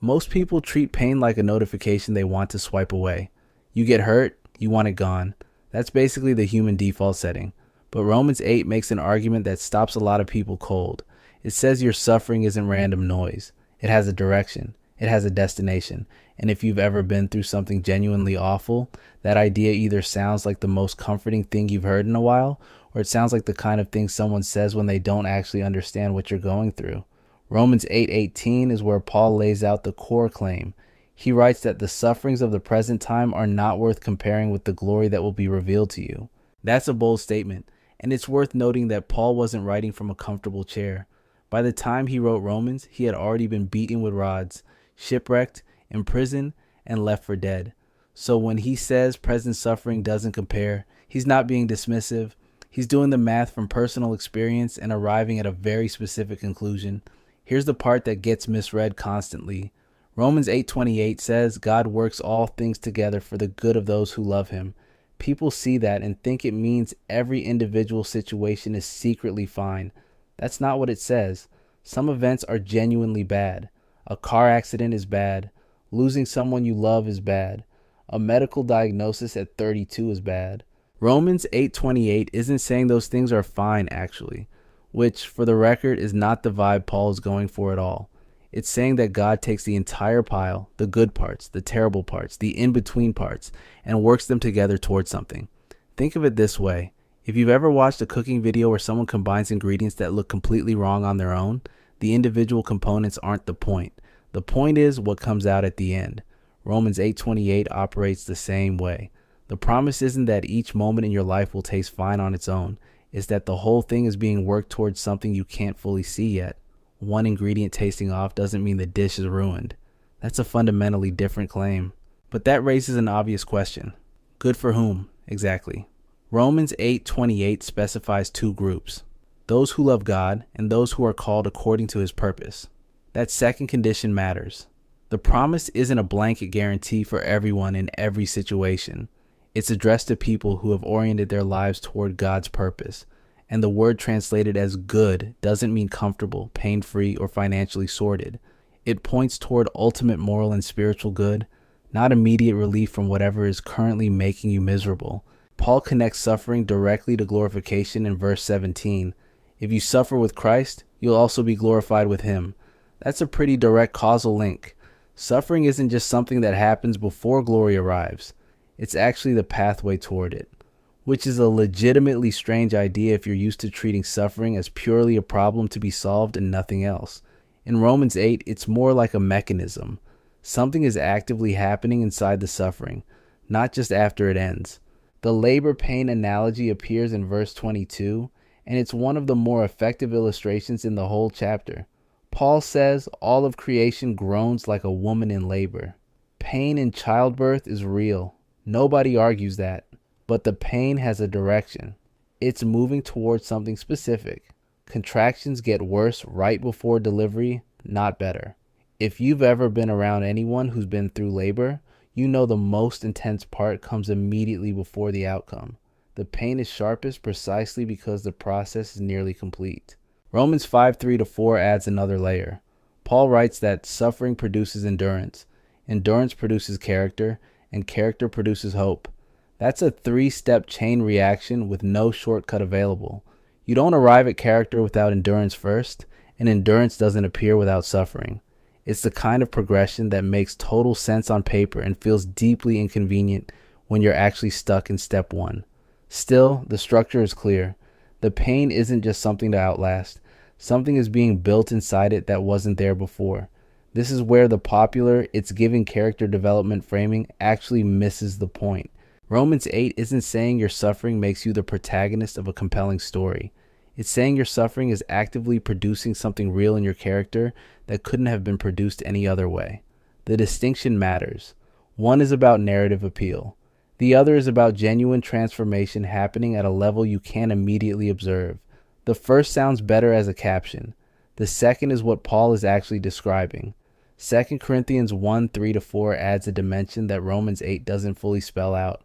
Most people treat pain like a notification they want to swipe away. You get hurt, you want it gone. That's basically the human default setting. But Romans 8 makes an argument that stops a lot of people cold. It says your suffering isn't random noise. It has a direction. It has a destination. And if you've ever been through something genuinely awful, that idea either sounds like the most comforting thing you've heard in a while, or it sounds like the kind of thing someone says when they don't actually understand what you're going through. Romans 8:18 is where Paul lays out the core claim. He writes that the sufferings of the present time are not worth comparing with the glory that will be revealed to you. That's a bold statement, and it's worth noting that Paul wasn't writing from a comfortable chair. By the time he wrote Romans, he had already been beaten with rods, shipwrecked, imprisoned, and left for dead. So when he says present suffering doesn't compare, he's not being dismissive. He's doing the math from personal experience and arriving at a very specific conclusion. Here's the part that gets misread constantly. Romans 8:28 says God works all things together for the good of those who love him. People see that and think it means every individual situation is secretly fine. That's not what it says. Some events are genuinely bad. A car accident is bad. Losing someone you love is bad. A medical diagnosis at 32 is bad. Romans 8:28 isn't saying those things are fine actually, which for the record is not the vibe Paul is going for at all. It's saying that God takes the entire pile, the good parts, the terrible parts, the in-between parts, and works them together towards something. Think of it this way. If you've ever watched a cooking video where someone combines ingredients that look completely wrong on their own, the individual components aren't the point. The point is what comes out at the end. Romans 8:28 operates the same way. The promise isn't that each moment in your life will taste fine on its own. It's that the whole thing is being worked towards something you can't fully see yet. One ingredient tasting off doesn't mean the dish is ruined. That's a fundamentally different claim. But that raises an obvious question. Good for whom, exactly? Romans 8:28 specifies two groups. Those who love God and those who are called according to his purpose. That second condition matters. The promise isn't a blanket guarantee for everyone in every situation. It's addressed to people who have oriented their lives toward God's purpose. And the word translated as good doesn't mean comfortable, pain-free, or financially sorted. It points toward ultimate moral and spiritual good, not immediate relief from whatever is currently making you miserable. Paul connects suffering directly to glorification in verse 17. If you suffer with Christ, you'll also be glorified with him. That's a pretty direct causal link. Suffering isn't just something that happens before glory arrives. It's actually the pathway toward it, which is a legitimately strange idea if you're used to treating suffering as purely a problem to be solved and nothing else. In Romans 8, it's more like a mechanism. Something is actively happening inside the suffering, not just after it ends. The labor pain analogy appears in verse 22, and it's one of the more effective illustrations in the whole chapter. Paul says all of creation groans like a woman in labor. Pain in childbirth is real. Nobody argues that. But the pain has a direction. It's moving towards something specific. Contractions get worse right before delivery, not better. If you've ever been around anyone who's been through labor, you know the most intense part comes immediately before the outcome. The pain is sharpest precisely because the process is nearly complete. Romans 5:3-4 adds another layer. Paul writes that suffering produces endurance, endurance produces character, and character produces hope. That's a 3-step chain reaction with no shortcut available. You don't arrive at character without endurance first, and endurance doesn't appear without suffering. It's the kind of progression that makes total sense on paper and feels deeply inconvenient when you're actually stuck in step 1. Still, the structure is clear. The pain isn't just something to outlast. Something is being built inside it that wasn't there before. This is where the popular, it's giving character development framing actually misses the point. Romans 8 isn't saying your suffering makes you the protagonist of a compelling story. It's saying your suffering is actively producing something real in your character that couldn't have been produced any other way. The distinction matters. One is about narrative appeal. The other is about genuine transformation happening at a level you can't immediately observe. The first sounds better as a caption. The second is what Paul is actually describing. 2 Corinthians 1:3-4 adds a dimension that Romans 8 doesn't fully spell out.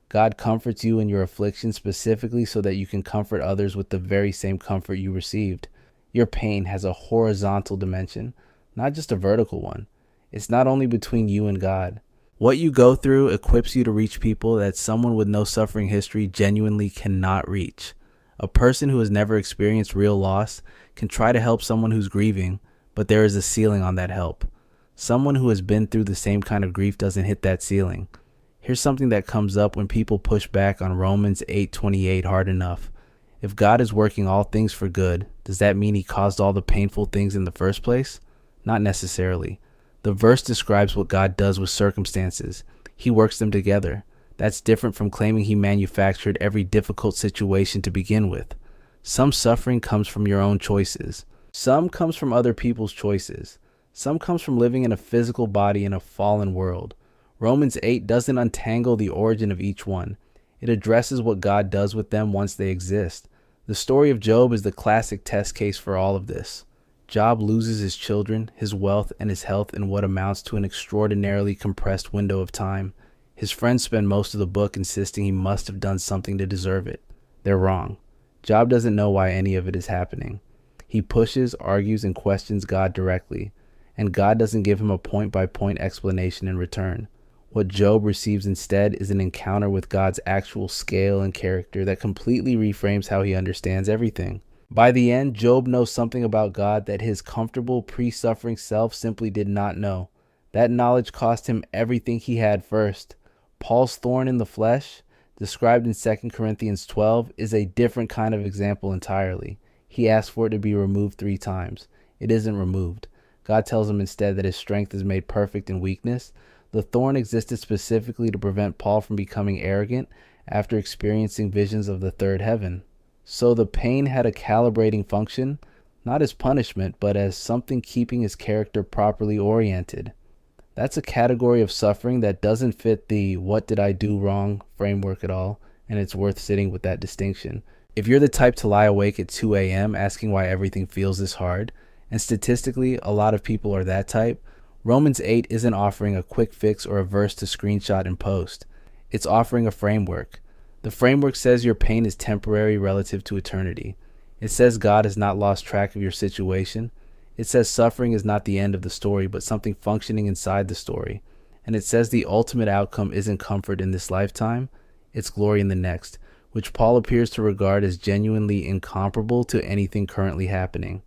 God comforts you in your affliction specifically so that you can comfort others with the very same comfort you received. Your pain has a horizontal dimension, not just a vertical one. It's not only between you and God. What you go through equips you to reach people that someone with no suffering history genuinely cannot reach. A person who has never experienced real loss can try to help someone who's grieving, but there is a ceiling on that help. Someone who has been through the same kind of grief doesn't hit that ceiling. Here's something that comes up when people push back on Romans 8:28 hard enough. If God is working all things for good, does that mean he caused all the painful things in the first place? Not necessarily. The verse describes what God does with circumstances. He works them together. That's different from claiming he manufactured every difficult situation to begin with. Some suffering comes from your own choices. Some comes from other people's choices. Some comes from living in a physical body in a fallen world. Romans 8 doesn't untangle the origin of each one. It addresses what God does with them once they exist. The story of Job is the classic test case for all of this. Job loses his children, his wealth, and his health in what amounts to an extraordinarily compressed window of time. His friends spend most of the book insisting he must have done something to deserve it. They're wrong. Job doesn't know why any of it is happening. He pushes, argues, and questions God directly, and God doesn't give him a point-by-point explanation in return. What Job receives instead is an encounter with God's actual scale and character that completely reframes how he understands everything. By the end, Job knows something about God that his comfortable pre-suffering self simply did not know. That knowledge cost him everything he had first. Paul's thorn in the flesh, described in 2 Corinthians 12, is a different kind of example entirely. He asked for it to be removed 3 times. It isn't removed. God tells him instead that his strength is made perfect in weakness. The thorn existed specifically to prevent Paul from becoming arrogant after experiencing visions of the third heaven. So the pain had a calibrating function, not as punishment, but as something keeping his character properly oriented. That's a category of suffering that doesn't fit the "what did I do wrong" framework at all, and it's worth sitting with that distinction. If you're the type to lie awake at 2 a.m. asking why everything feels this hard, and statistically a lot of people are that type, Romans 8 isn't offering a quick fix or a verse to screenshot and post. It's offering a framework. The framework says your pain is temporary relative to eternity. It says God has not lost track of your situation. It says suffering is not the end of the story, but something functioning inside the story. And it says the ultimate outcome isn't comfort in this lifetime, it's glory in the next, which Paul appears to regard as genuinely incomparable to anything currently happening.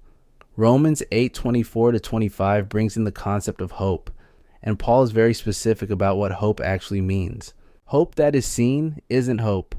Romans 8:24-25 brings in the concept of hope, and Paul is very specific about what hope actually means. Hope that is seen isn't hope.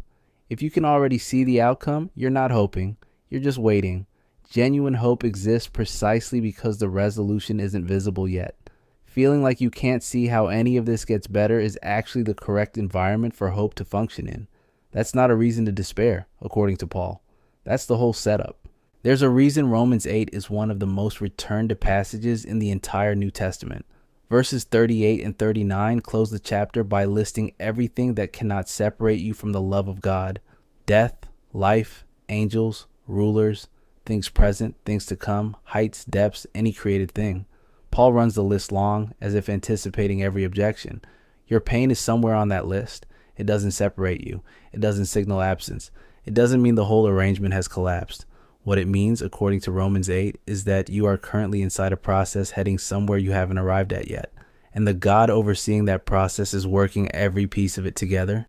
If you can already see the outcome, you're not hoping, you're just waiting. Genuine hope exists precisely because the resolution isn't visible yet. Feeling like you can't see how any of this gets better is actually the correct environment for hope to function in. That's not a reason to despair, according to Paul. That's the whole setup. There's a reason Romans 8 is one of the most returned to passages in the entire New Testament. Verses 38 and 39 close the chapter by listing everything that cannot separate you from the love of God: death, life, angels, rulers, things present, things to come, heights, depths, any created thing. Paul runs the list long, as if anticipating every objection. Your pain is somewhere on that list. It doesn't separate you. It doesn't signal absence. It doesn't mean the whole arrangement has collapsed. What it means, according to Romans 8, is that you are currently inside a process heading somewhere you haven't arrived at yet. And the God overseeing that process is working every piece of it together.